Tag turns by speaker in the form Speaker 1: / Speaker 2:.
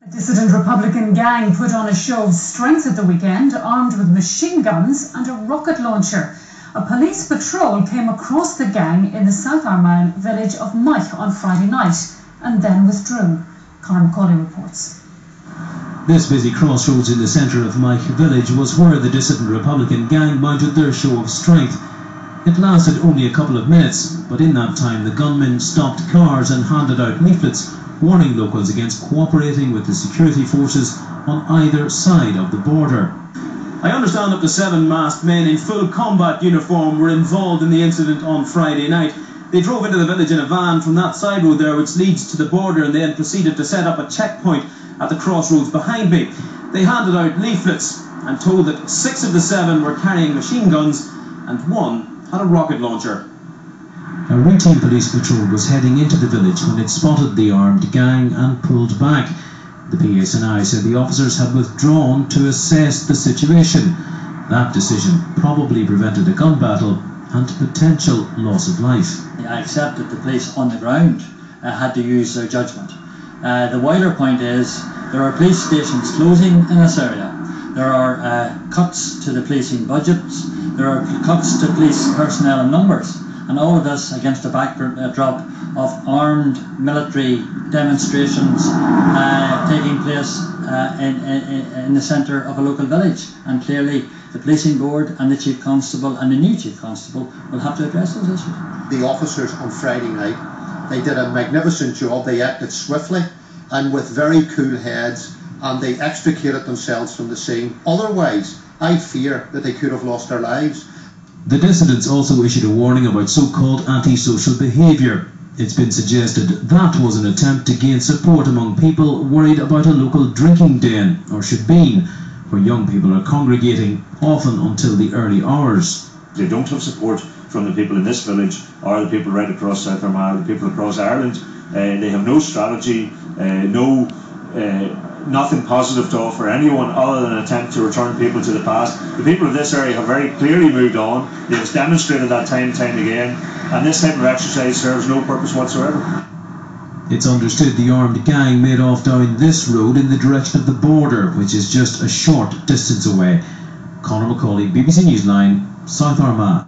Speaker 1: A dissident Republican gang put on a show of strength at the weekend, armed with machine guns and a rocket launcher. A police patrol came across the gang in the South Armagh village of Mike on Friday night and then withdrew. Conor McCauley reports.
Speaker 2: This busy crossroads in the centre of Mike village was where the dissident Republican gang mounted their show of strength. It lasted only a couple of minutes, but in that time the gunmen stopped cars and handed out leaflets warning locals against cooperating with the security forces on either side of the border. I understand up to 7 masked men in full combat uniform were involved in the incident on Friday night. They drove into the village in a van from that side road there which leads to the border and then proceeded to set up a checkpoint at the crossroads behind me. They handed out leaflets and told that 6 of the 7 were carrying machine guns and 1 had a rocket launcher. A routine police patrol was heading into the village when it spotted the armed gang and pulled back. The PSNI said the officers had withdrawn to assess the situation. That decision probably prevented a gun battle and potential loss of life.
Speaker 3: I accept that the police on the ground had to use their judgment. The wider point is there are police stations closing in this area. There are cuts to the policing budgets. There are cuts to police personnel and numbers. And all of this against the backdrop of armed military demonstrations taking place in the centre of a local village. And clearly the policing board and the chief constable and the new chief constable will have to address those issues.
Speaker 4: The officers on Friday night, they did a magnificent job. They acted swiftly and with very cool heads, and they extricated themselves from the scene. Otherwise, I fear that they could have lost their lives.
Speaker 2: The dissidents also issued a warning about so-called antisocial behaviour. It's been suggested that was an attempt to gain support among people worried about a local drinking den, or shebeen, where young people are congregating, often until the early hours.
Speaker 5: They don't have support from the people in this village or the people right across South Armagh, the people across Ireland. They have no strategy, nothing positive to offer anyone other than an attempt to return people to the past. The people of this area have very clearly moved on. They've demonstrated that time and time again, and this type of exercise serves no purpose whatsoever.
Speaker 2: It's understood the armed gang made off down this road in the direction of the border, which is just a short distance away. Conor McCauley, BBC Newsline, South Armagh.